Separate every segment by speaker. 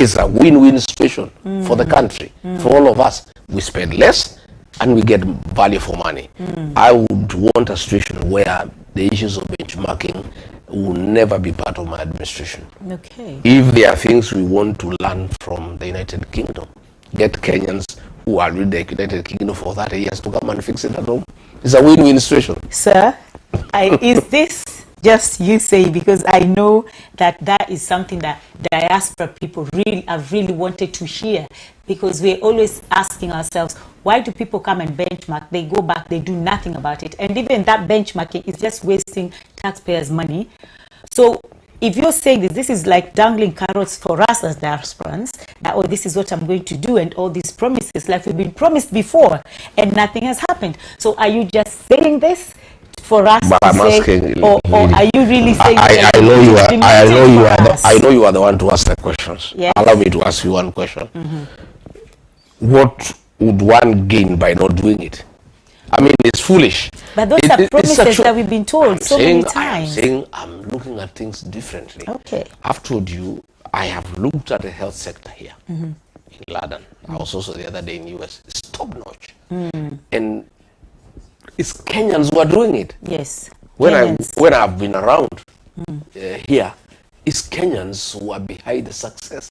Speaker 1: It's a win-win situation for the country, for all of us. We spend less and we get value for money. I would want a situation where the issues of benchmarking will never be part of my administration.
Speaker 2: Okay.
Speaker 1: If there are things we want to learn from the United Kingdom, get Kenyans who are in the United Kingdom for 30 years to come and fix it at home. It's a win-win situation.
Speaker 2: Sir, is this just you say, because I know that is something that diaspora people have really wanted to hear, because we're always asking ourselves, why do people come and benchmark? They go back, they do nothing about it. And even that benchmarking is just wasting taxpayers' money. So if you're saying this is like dangling carrots for us as diasporans, that, oh, this is what I'm going to do, and all these promises, like we've been promised before, and nothing has happened. So are you just saying this for us
Speaker 1: but
Speaker 2: to
Speaker 1: I'm
Speaker 2: say,
Speaker 1: asking,
Speaker 2: or are you really saying?
Speaker 1: I know you are the one to ask the questions. Yes. Allow me to ask you one question. What would one gain by not doing it? I mean, it's foolish.
Speaker 2: But those are promises that we've been told so many times.
Speaker 1: I'm looking at things differently.
Speaker 2: Okay.
Speaker 1: I've told you, I have looked at the health sector here in London. I was also the other day in the US. It's top notch. And it's Kenyans who are doing it.
Speaker 2: Yes.
Speaker 1: When I've been around here, it's Kenyans who are behind the success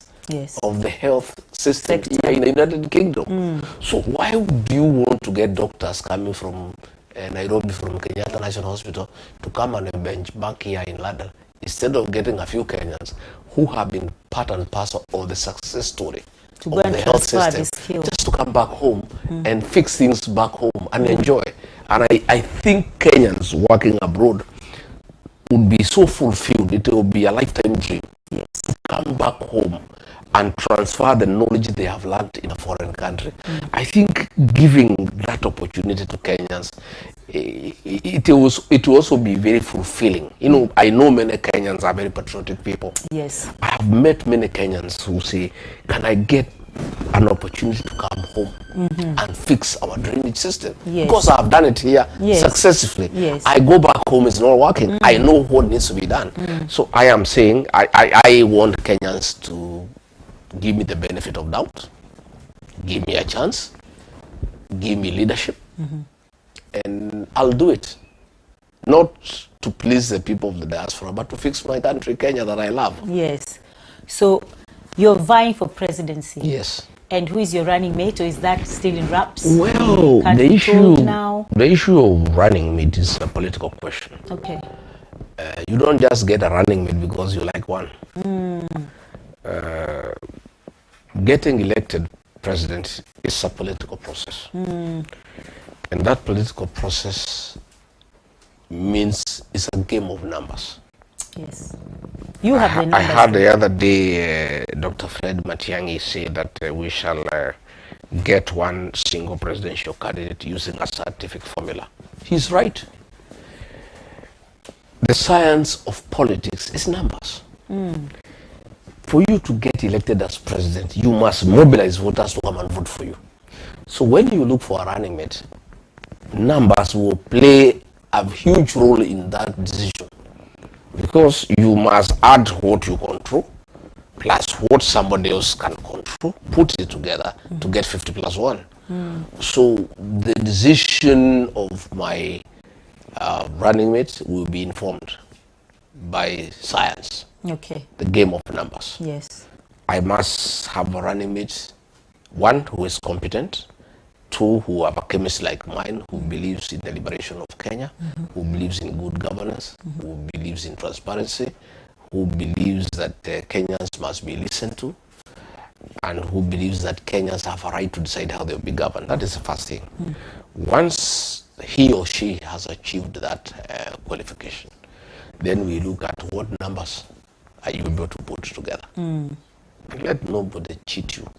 Speaker 1: of the health system here in the United Kingdom. So why would you want to get doctors coming from Nairobi, from Kenyatta National Hospital, to come and benchmark here in London, instead of getting a few Kenyans who have been part and parcel of the success story of the health system, just to come back home and fix things back home and enjoy? And I think Kenyans working abroad would be so fulfilled, it will be a lifetime dream to come back home and transfer the knowledge they have learned in a foreign country. I think giving that opportunity to Kenyans, it will also be very fulfilling. You know, I know many Kenyans are very patriotic people.
Speaker 2: Yes. I
Speaker 1: have met many Kenyans who say, can I get an opportunity to come home and fix our drainage system? Because I've done it here successfully. I go back home, it's not working. I know what needs to be done. So I am saying, I want Kenyans to give me the benefit of doubt, give me a chance, give me leadership, and I'll do it. Not to please the people of the diaspora, but to fix my country, Kenya, that I love.
Speaker 2: Yes. So you're vying for presidency.
Speaker 1: Yes.
Speaker 2: And who is your running mate, or is that still in wraps?
Speaker 1: Well, the issue of running mate is a political question.
Speaker 2: Okay.
Speaker 1: You don't just get a running mate because you like one. Getting elected president is a political process. And that political process means it's a game of numbers.
Speaker 2: Yes. You have the numbers.
Speaker 1: I heard the other day Dr. Fred Matiang'i say that we shall get one single presidential candidate using a scientific formula. He's right. The science of politics is numbers. For you to get elected as president, you must mobilize voters to come and vote for you. So when you look for a running mate, numbers will play a huge role in that decision, because you must add what you control plus what somebody else can control, put it together to get 50 plus 1. So the decision of my running mate will be informed by science.
Speaker 2: Okay.
Speaker 1: The game of numbers.
Speaker 2: Yes.
Speaker 1: I must have a running mate, one who is competent, two who have a chemist like mine, who believes in the liberation of Kenya, who believes in good governance, who believes in transparency, who believes that Kenyans must be listened to, and who believes that Kenyans have a right to decide how they'll be governed. That is the first thing. Once he or she has achieved that qualification, then we look at what numbers are you able to put together. And let nobody cheat you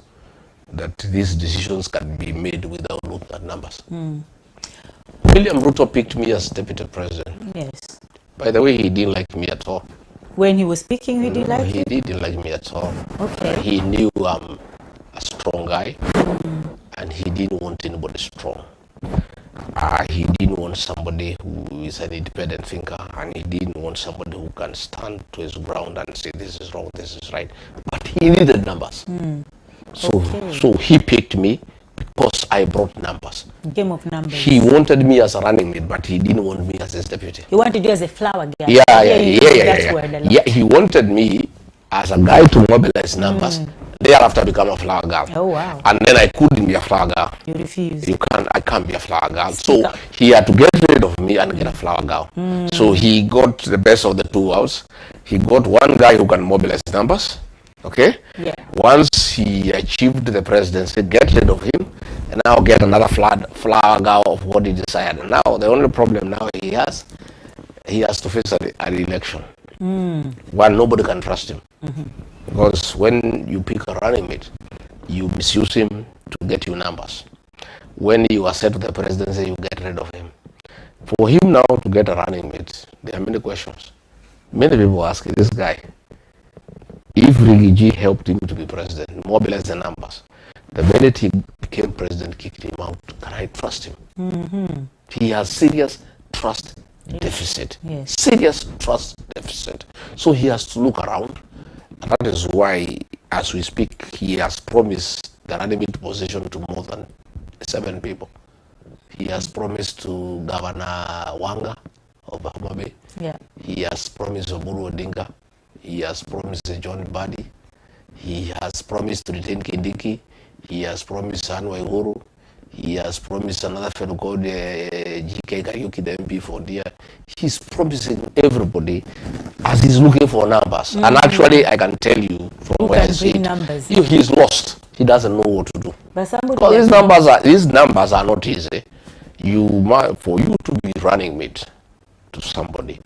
Speaker 1: that these decisions can be made without looking at numbers. William Ruto picked me as deputy president.
Speaker 2: Yes.
Speaker 1: By the way, he didn't like me at all.
Speaker 2: When he was speaking, he didn't like you?
Speaker 1: He didn't like me at all.
Speaker 2: Okay.
Speaker 1: He knew I'm a strong guy, and he didn't want anybody strong. He didn't want somebody who is an independent thinker, and he didn't want somebody who can stand to his ground and say this is wrong, this is right. But he needed numbers. So he picked me because I brought numbers.
Speaker 2: Game of numbers.
Speaker 1: He wanted me as a running mate, but he didn't want me as his deputy.
Speaker 2: He wanted you as a flower guy.
Speaker 1: Yeah. He wanted me as a guy to mobilize numbers. Thereafter become a flower girl.
Speaker 2: Oh wow.
Speaker 1: And then I couldn't be a flower girl.
Speaker 2: You refused.
Speaker 1: I can't be a flower girl. So he had to get rid of me and get a flower girl. So he got the best of the two worlds. He got one guy who can mobilize numbers. Okay?
Speaker 2: Yeah.
Speaker 1: Once he achieved the presidency, get rid of him, and now get another flower girl of what he desired. And now the only problem now he has to face an election. One, nobody can trust him. Because when you pick a running mate, you misuse him to get you numbers. When you accept the presidency, you get rid of him. For him now to get a running mate, there are many questions. Many people ask this guy, if Rigiji helped him to be president, mobilize the numbers, the minute he became president, kicked him out, can I trust him? He has serious trust deficit.
Speaker 2: Yes.
Speaker 1: Serious trust deficit. So he has to look around. And that is why, as we speak, he has promised the running mate position to more than 7 people. He has promised to Governor Wanga of Bahama Bay.
Speaker 2: Yeah.
Speaker 1: He has promised Oburu Odinga. He has promised John Badi. He has promised to retain Kindiki. He has promised Anwar Uhuru. He has promised another fellow called GK Kariuki, the MP for Dia. He's promising everybody as he's looking for numbers. And actually, I can tell you from where I see it, he's lost. He doesn't know what to do.
Speaker 2: But
Speaker 1: because these numbers are not easy. For you to be running mate to somebody,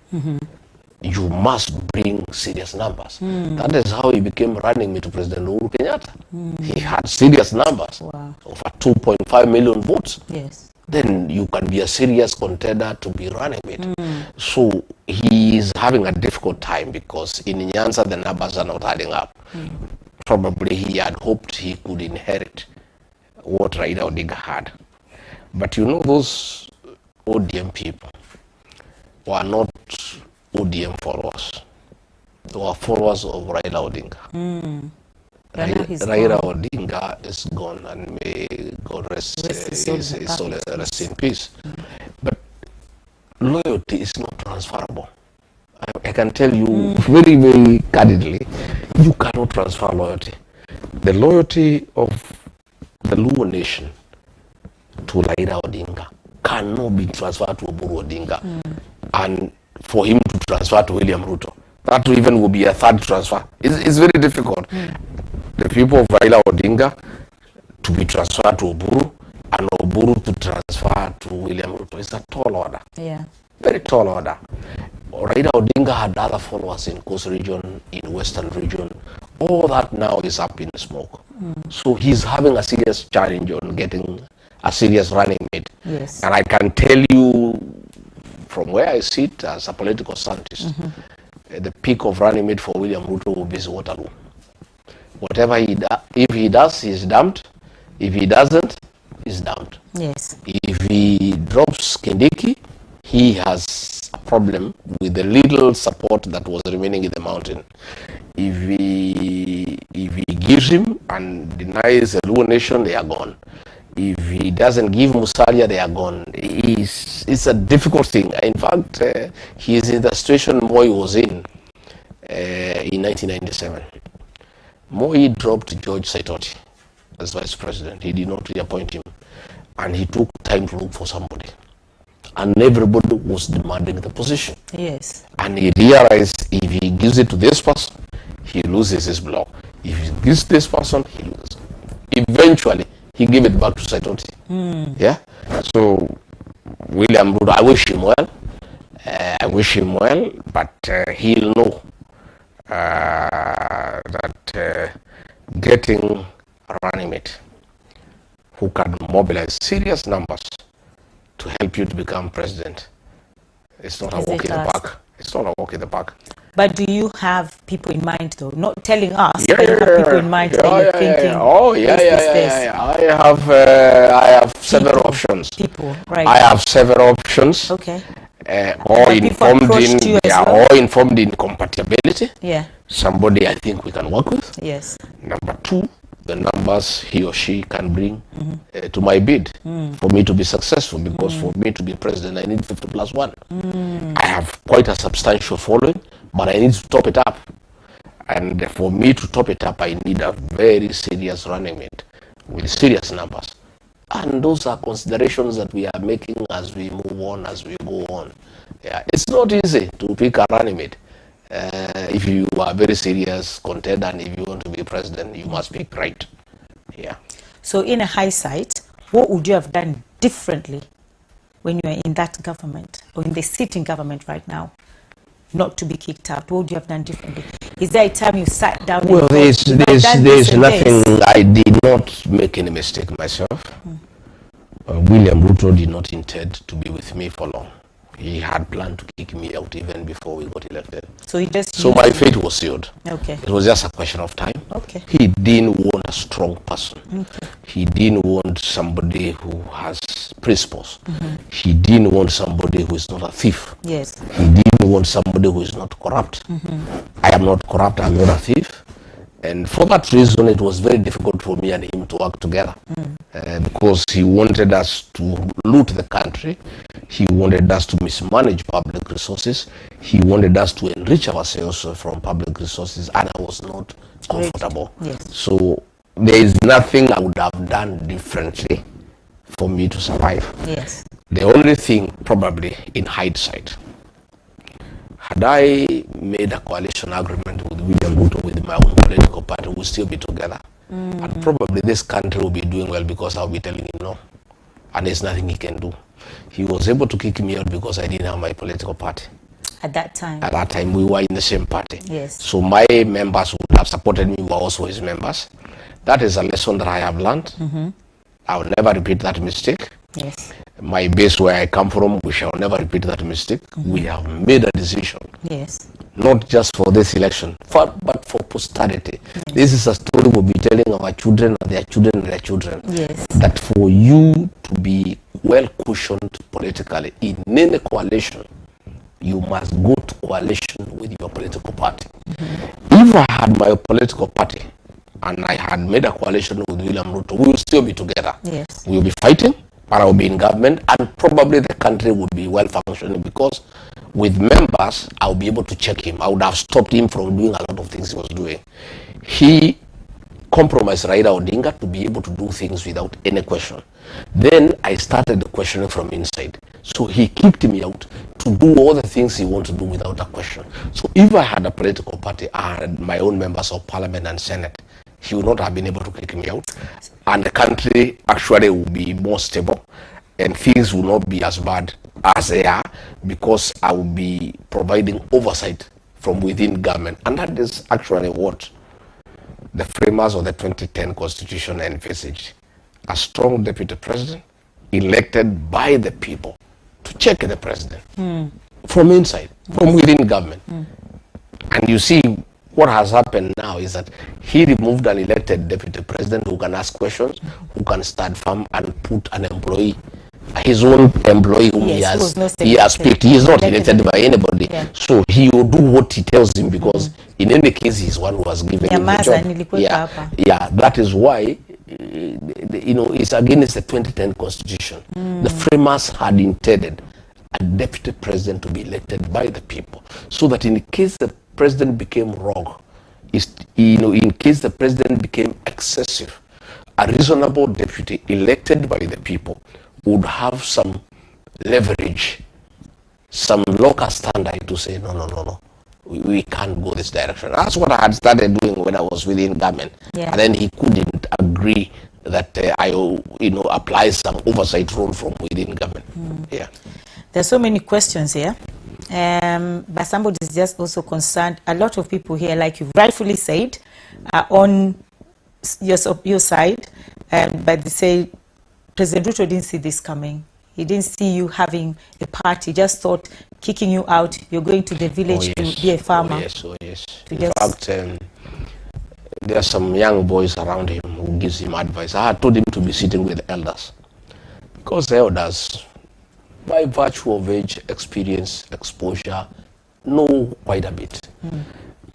Speaker 1: you must bring serious numbers. That is how he became running mate to President Uhurukenyatta. He had serious numbers, over 2.5 million votes.
Speaker 2: Yes.
Speaker 1: Then you can be a serious contender to be running mate. So he is having a difficult time because in Nyanza the numbers are not adding up. Probably he had hoped he could inherit what Raila Odinga had. But you know, those ODM people were not ODM followers. They were followers of Raila Odinga. Raila Odinga is gone, and may God rest in peace. But loyalty is not transferable. I can tell you very, very candidly, you cannot transfer loyalty. The loyalty of the Luo nation to Raila Odinga cannot be transferred to Oburu Odinga. And for him to transfer to William Ruto, that even will be a third transfer. It's very difficult. The people of Raila Odinga to be transferred to Oburu, and Oburu to transfer to William Ruto is a tall order.
Speaker 2: Yeah.
Speaker 1: Very tall order. Raila Odinga had other followers in Coast region, in Western region. All that now is up in smoke. So he's having a serious challenge on getting a serious running mate.
Speaker 2: Yes.
Speaker 1: And I can tell you from where I sit as a political scientist, the peak of running mate for William Ruto will be Waterloo. Whatever if he does, he's dumped. If he doesn't, he's dumped.
Speaker 2: Yes.
Speaker 1: If he drops Kindiki, he has a problem with the little support that was remaining in the mountain. If he gives him and denies the Luo nation, they are gone. If he doesn't give Musalia, they are gone. It's a difficult thing. In fact, he is in the situation Moi was in 1997. Moi dropped George Saitoti as vice president. He did not reappoint him. And he took time to look for somebody. And everybody was demanding the position.
Speaker 2: Yes.
Speaker 1: And he realized if he gives it to this person, he loses his block. If he gives this person, he loses. Eventually, he gave it back to Saitoti. Yeah. So William Ruto, I wish him well. But he'll know that getting a running mate who can mobilize serious numbers to help you to become president, it's not a walk in the park. It's not a walk in the park.
Speaker 2: But do you have people in mind, though? Not telling us, but you have people in mind that you're thinking.
Speaker 1: Oh, yeah. I have several options.
Speaker 2: People, right?
Speaker 1: I have several options.
Speaker 2: Okay.
Speaker 1: All informed in compatibility.
Speaker 2: Yeah.
Speaker 1: Somebody I think we can work with.
Speaker 2: Yes.
Speaker 1: Number two, the numbers he or she can bring to my bid for me to be successful, because for me to be president, I need 50 plus 1. I have quite a substantial following, but I need to top it up. And for me to top it up, I need a very serious running mate with serious numbers. And those are considerations that we are making as we move on, as we go on. Yeah, it's not easy to pick a running mate. If you are very serious contender and if you want to be president, you must pick right. Yeah. So
Speaker 2: in a hindsight, what would you have done differently when you are in that government or in the sitting government right now, not to be kicked out? What would you have done differently? Is there a time you sat down? Well,
Speaker 1: there's nothing. I did not make any mistake myself. William Ruto did not intend to be with me for long. He had planned to kick me out even before we got elected. So he just. So my fate was sealed. Okay. It was just a question of time. Okay. He didn't want a strong person. Okay. He didn't want somebody who has principles. He didn't want somebody who is not a thief. Yes. He didn't want somebody who is not corrupt. I am not corrupt. I'm not a thief. And for that reason, it was very difficult for me and him to work together, because he wanted us to loot the country. He wanted us to mismanage public resources. He wanted us to enrich ourselves from public resources, and I was not comfortable. Yes. So there is nothing I would have done differently for me to survive. Yes. The only thing, probably in hindsight, had I made a coalition agreement with William Ruto with my own political party, we'll still be together. And probably this country will be doing well because I'll be telling him no. And there's nothing he can do. He was able to kick me out because I didn't have my political party. At that time? At that time, we were in the same party. Yes. So my members who would have supported me were also his members. That is a lesson that I have learned. I will never repeat that mistake. Yes. My base where I come from, we shall never repeat that mistake. We have made a decision. Yes. Not just for this election, but for posterity. Yes. This is a story we'll be telling our children and their children and their children. Yes. That for you to be well cushioned politically in any coalition, you must go to coalition with your political party. If I had my political party and I had made a coalition with William Ruto, we will still be together. Yes. We will be fighting, but I will be in government, and probably the country would be well functioning, because with members, I will be able to check him. I would have stopped him from doing a lot of things he was doing. He compromised Raila Odinga to be able to do things without any question. Then I started the questioning from inside. So he kicked me out to do all the things he wanted to do without a question. So if I had a political party, I had my own members of parliament and senate, he would not have been able to kick me out. And the country actually will be more stable, and things will not be as bad as they are, because I will be providing oversight from within government. And that is actually what the framers of the 2010 Constitution envisaged. A strong deputy president elected by the people to check the president from inside, from within government. And you see, what has happened now is that he removed an elected deputy president who can ask questions, who can stand firm, and put an employee, his own employee whom he has picked. He is not elected by anybody. Yeah. So he will do what he tells him, because in any case, he's one who has given him the job. Yeah, that is why, you know, it's against the 2010 Constitution. The framers had intended a deputy president to be elected by the people, so that in case the president became wrong, in case the president became excessive, a reasonable deputy elected by the people would have some leverage, some local standard to say, no, we can't go this direction. That's what I had started doing when I was within government. Yeah. And then he couldn't agree that I apply some oversight role from within government. Yeah.
Speaker 2: There's so many questions here. But somebody is just also concerned. A lot of people here, like you rightfully said, are on your side, but they say President Ruto didn't see this coming. He didn't see you having a party. He just thought kicking you out, you're going to the village to be a farmer.
Speaker 1: Oh yes, oh yes. In fact, there are some young boys around him who gives him advice. I had told him to be sitting with elders, because the elders, by virtue of age, experience, exposure, know quite a bit.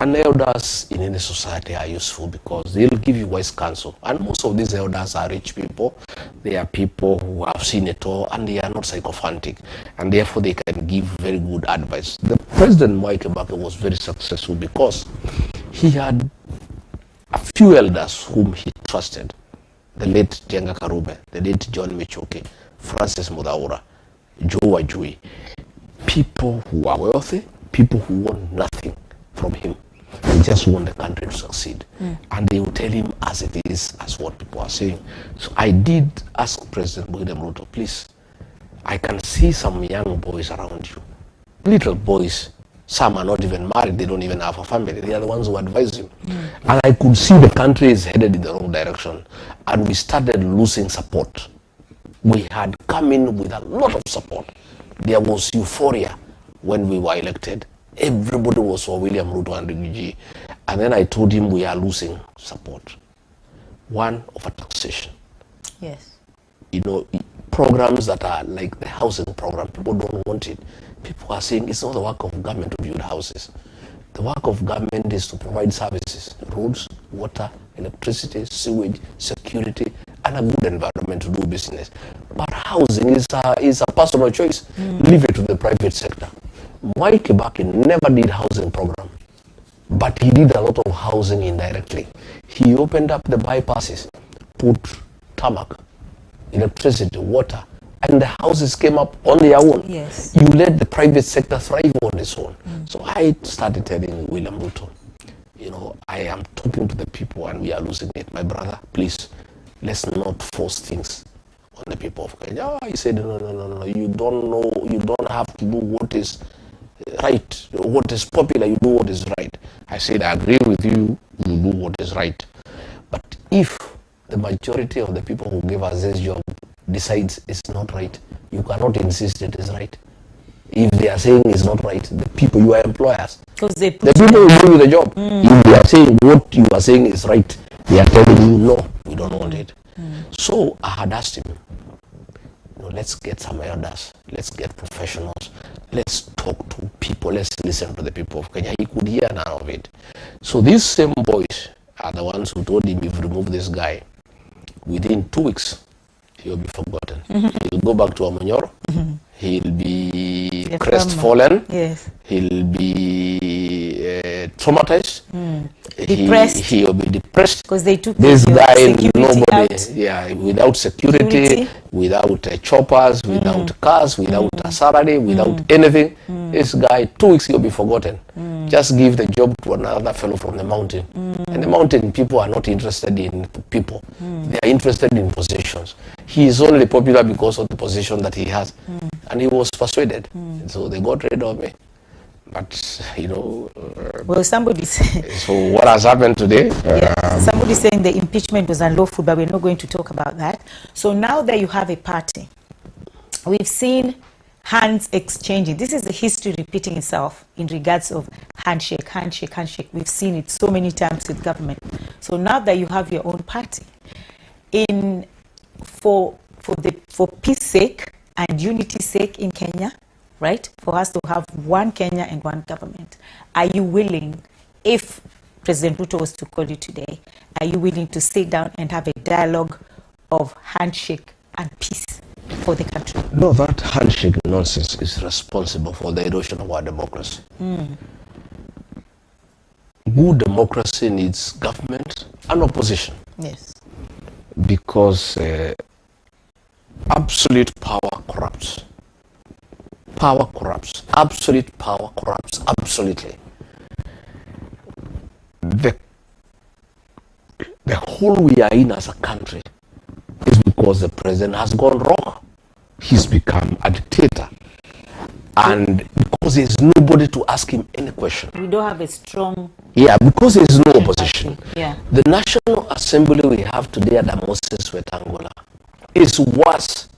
Speaker 1: And elders in any society are useful because they'll give you wise counsel. And most of these elders are rich people. They are people who have seen it all, and they are not sycophantic. And therefore, they can give very good advice. The President Mwai Kibaki was very successful because he had a few elders whom he trusted. The late Jenga Karube, the late John Michoke, Francis Mudaura, Joe Wajui. People who are wealthy, people who want nothing from him. They just want the country to succeed. And they will tell him as it is, as what people are saying. So I did ask President Ruto, please, I can see some young boys around you. Little boys. Some are not even married. They don't even have a family. They are the ones who advise you. And I could see the country is headed in the wrong direction. And we started losing support. We had come in with a lot of support. There was euphoria when we were elected. Everybody was for William Ruto and Rigiji. And then I told him we are losing support. One, of a taxation.
Speaker 2: Yes.
Speaker 1: You know, programs that are like the housing program, people don't want it. People are saying it's not the work of government to build houses. The work of government is to provide services, roads, water, electricity, sewage, security, and a good environment to do business. But housing is a personal choice. Leave it to the private sector. Mwai Kibaki never did housing program, but he did a lot of housing indirectly. He opened up the bypasses, put tarmac, electricity, water, and the houses came up on their own.
Speaker 2: Yes.
Speaker 1: You let the private sector thrive on its own. So I started telling William Ruto, you know, I am talking to the people and we are losing it. My brother, please, let's not force things on the people of Kenya. He said, no, you don't know, you don't have to do what is right, what is popular, you do what is right. I said, I agree with you, you do what is right. But if the majority of the people who give us this job decides it's not right, you cannot insist it is right. If they are saying it's not right, the people, you are employers, the people who give you the job, if they are saying what you are saying is right, they are telling you no, we don't want it. So I had asked him, you know, let's get some elders, let's get professionals, let's talk to people, let's listen to the people of Kenya. He could hear none of it. So these same boys are the ones who told him, if you remove this guy, within 2 weeks, he'll be forgotten. He'll go back to Amanyoro. He'll be crestfallen. Yes. He'll be traumatized.
Speaker 2: Depressed.
Speaker 1: He'll be depressed.
Speaker 2: Because they took
Speaker 1: this guy, nobody,
Speaker 2: out.
Speaker 1: Without security, without choppers, without cars, without a salary, without anything. This guy, 2 weeks, he'll be forgotten. Just give the job to another fellow from the mountain. And the mountain people are not interested in people. They are interested in positions. He is only popular because of the position that he has. And he was persuaded. So they got rid of me. But, you know...
Speaker 2: well, somebody said...
Speaker 1: So what has happened today?
Speaker 2: Somebody saying the impeachment was unlawful, but we're not going to talk about that. So now that you have a party, we've seen hands exchanging. This is the history repeating itself in regards of handshake, handshake, handshake. We've seen it so many times with government. So now that you have your own party, for peace sake and unity's sake in Kenya, right, for us to have one Kenya and one government, are you willing, if President Ruto was to call you today, are you willing to sit down and have a dialogue of handshake and peace for the country?
Speaker 1: No, that handshake nonsense is responsible for the erosion of our democracy. Good democracy needs government and opposition.
Speaker 2: Yes.
Speaker 1: Because absolute power corrupts. Power corrupts. Absolute power corrupts. Absolutely. The hole we are in as a country is because the president has gone wrong. He's become a dictator. And because there's nobody to ask him any question.
Speaker 2: We don't have a strong...
Speaker 1: Yeah, because there's no opposition.
Speaker 2: Yeah.
Speaker 1: The National Assembly we have today at the Moses Wetangula is worse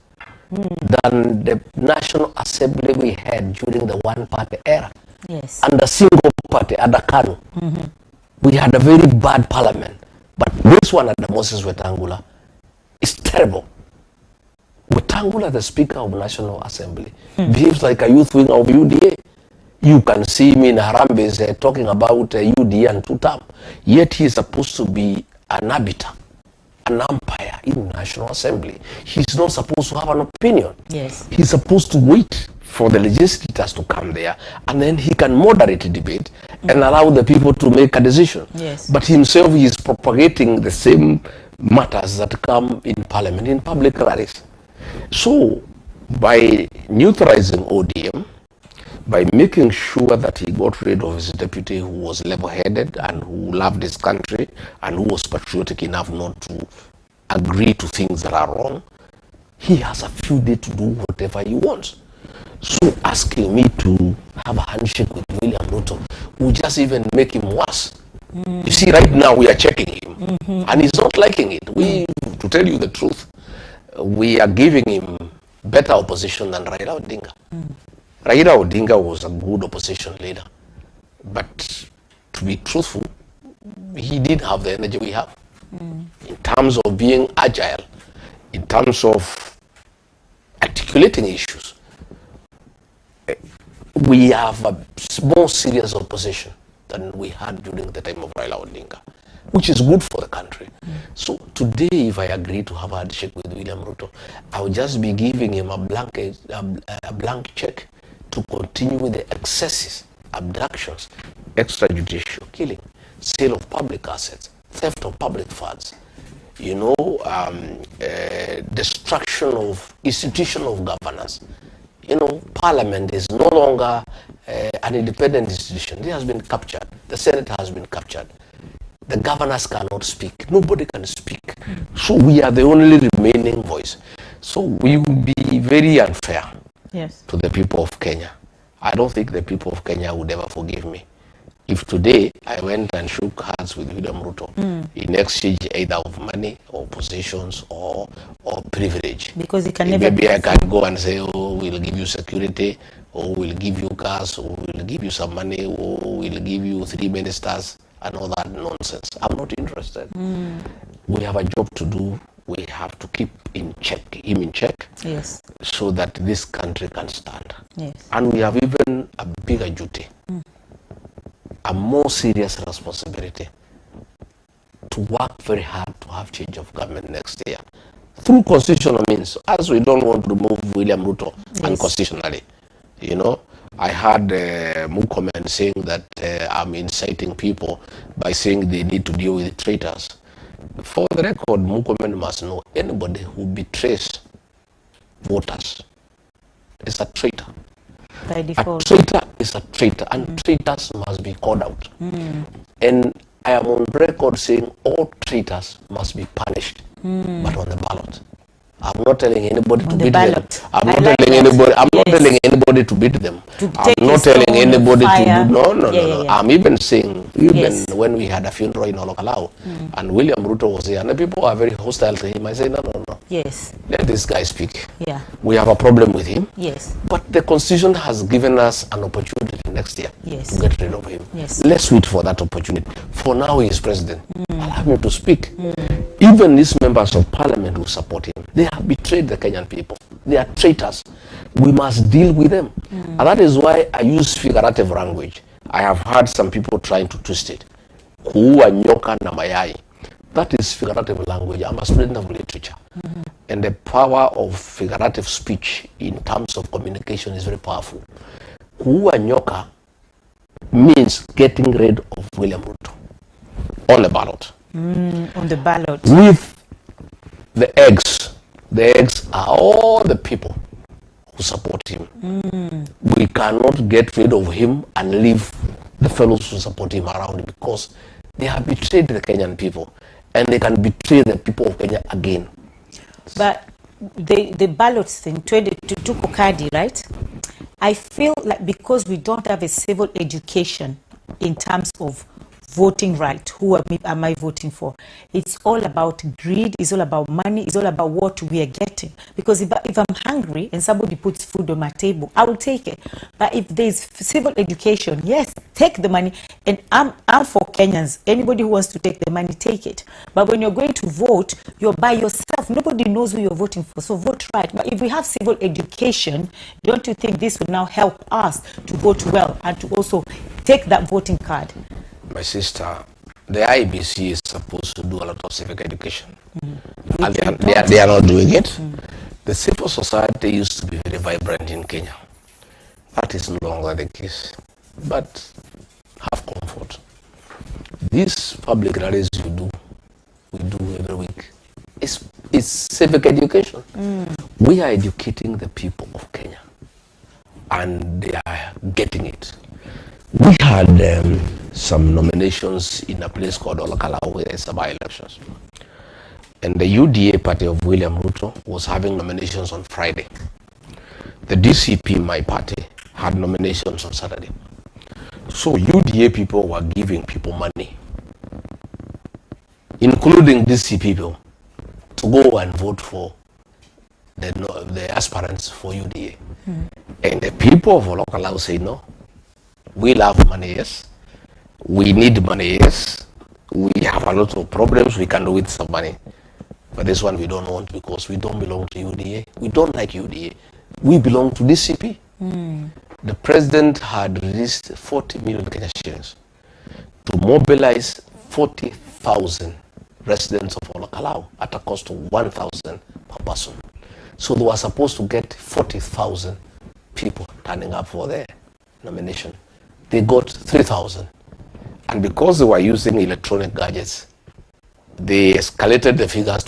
Speaker 1: than the National Assembly we had during the one-party era.
Speaker 2: Yes.
Speaker 1: And the single party under Kanu. We had a very bad parliament. But this one under Moses Wetangula is terrible. Wetangula, the Speaker of National Assembly, behaves like a youth wing of UDA. You can see me in Harambee talking about UDA and two-term. Yet he is supposed to be an arbiter, an umpire in National Assembly. He's not supposed to have an opinion.
Speaker 2: Yes.
Speaker 1: He's supposed to wait for the legislators to come there, and then he can moderate the debate and allow the people to make a decision.
Speaker 2: Yes.
Speaker 1: But himself, he is propagating the same matters that come in Parliament, in public rallies. So, by neutralizing ODM, by making sure that he got rid of his deputy who was level-headed and who loved his country and who was patriotic enough not to agree to things that are wrong, he has a few days to do whatever he wants. So asking me to have a handshake with William Ruto will just even make him worse. You see, right now we are checking him, and he's not liking it. To tell you the truth, we are giving him better opposition than Raila Odinga. Raila Odinga was a good opposition leader, but to be truthful, he didn't have the energy we have. In terms of being agile, in terms of articulating issues, we have a more serious opposition than we had during the time of Raila Odinga, which is good for the country. So today, if I agree to have a handshake with William Ruto, I will just be giving him a blank check to continue with the excesses, abductions, extrajudicial killing, sale of public assets, theft of public funds, destruction of institutional governance. Parliament is no longer an independent institution. It has been captured. The Senate has been captured. The governors cannot speak. Nobody can speak. So we are the only remaining voice. So we will be very unfair to the people of Kenya. I don't think the people of Kenya would ever forgive me. If today I went and shook hands with William Ruto in exchange either of money or positions or privilege,
Speaker 2: because he can never.
Speaker 1: Maybe I can go and say, oh, we'll give you security, or we'll give you cars, or we'll give you some money, or we'll give you 3 ministers, and all that nonsense. I'm not interested. We have a job to do. We have to keep him in check, so that this country can stand. And we have even a bigger duty, a more serious responsibility to work very hard to have change of government next year through constitutional means, as we don't want to remove William Ruto unconstitutionally. I heard Mukomen saying that I'm inciting people by saying they need to deal with traitors. For the record, Mukomen must know anybody who betrays voters is a traitor.
Speaker 2: By default.
Speaker 1: A traitor is a traitor, and traitors must be called out. And I am on record saying all traitors must be punished, but on the ballot. I'm not telling anybody to beat them. I'm not telling anybody to beat them. I'm not telling anybody to do no. I'm even saying, when we had a funeral in Olokalao, and William Ruto was there, and the people are very hostile to him, I say, no. Let this guy speak. We have a problem with him. But the Constitution has given us an opportunity next year to get rid of him. Let's wait for that opportunity. For now, he is president. Allow him to speak. Even these members of parliament who support him, they have betrayed the Kenyan people. They are traitors. We must deal with them. And that is why I use figurative language. I have heard some people trying to twist it. Kuua nyoka na mayai. That is figurative language. I'm a student of literature. And the power of figurative speech in terms of communication is very powerful. Kuua nyoka means getting rid of William Ruto on the ballot.
Speaker 2: On the ballot.
Speaker 1: With the eggs. The eggs are all the people who support him. We cannot get rid of him and leave the fellows who support him around, because they have betrayed the Kenyan people, and they can betray the people of Kenya again.
Speaker 2: But the ballots thing, to Kokadi, right? I feel like because we don't have a civil education in terms of voting right. Who am I voting for? It's all about greed. It's all about money. It's all about what we are getting. Because if I'm hungry and somebody puts food on my table, I will take it. But if there's civil education, yes, take the money. And I'm for Kenyans. Anybody who wants to take the money, take it. But when you're going to vote, you're by yourself. Nobody knows who you're voting for. So vote right. But if we have civil education, don't you think this will now help us to vote well and to also take that voting card?
Speaker 1: My sister, the IBC is supposed to do a lot of civic education. And they are not doing it. The civil society used to be very vibrant in Kenya. That is no longer the case. But have comfort. These public rallies we do every week. It's civic education. We are educating the people of Kenya, and they are getting it. We had some nominations in a place called Olakalau, where it's by-elections. And the UDA party of William Ruto was having nominations on Friday. The DCP, my party, had nominations on Saturday. So UDA people were giving people money, including DC people, to go and vote for the aspirants for UDA. And the people of Olakalau say no. We love money, yes. We need money, yes. We have a lot of problems we can do with some money. But this one we don't want because we don't belong to UDA. We don't like UDA. We belong to DCP. The president had released 40 million Kenya shillings to mobilize 40,000 residents of Olakalau at a cost of 1,000 per person. So they were supposed to get 40,000 people turning up for their nomination. They got 3,000. And because they were using electronic gadgets, they escalated the figures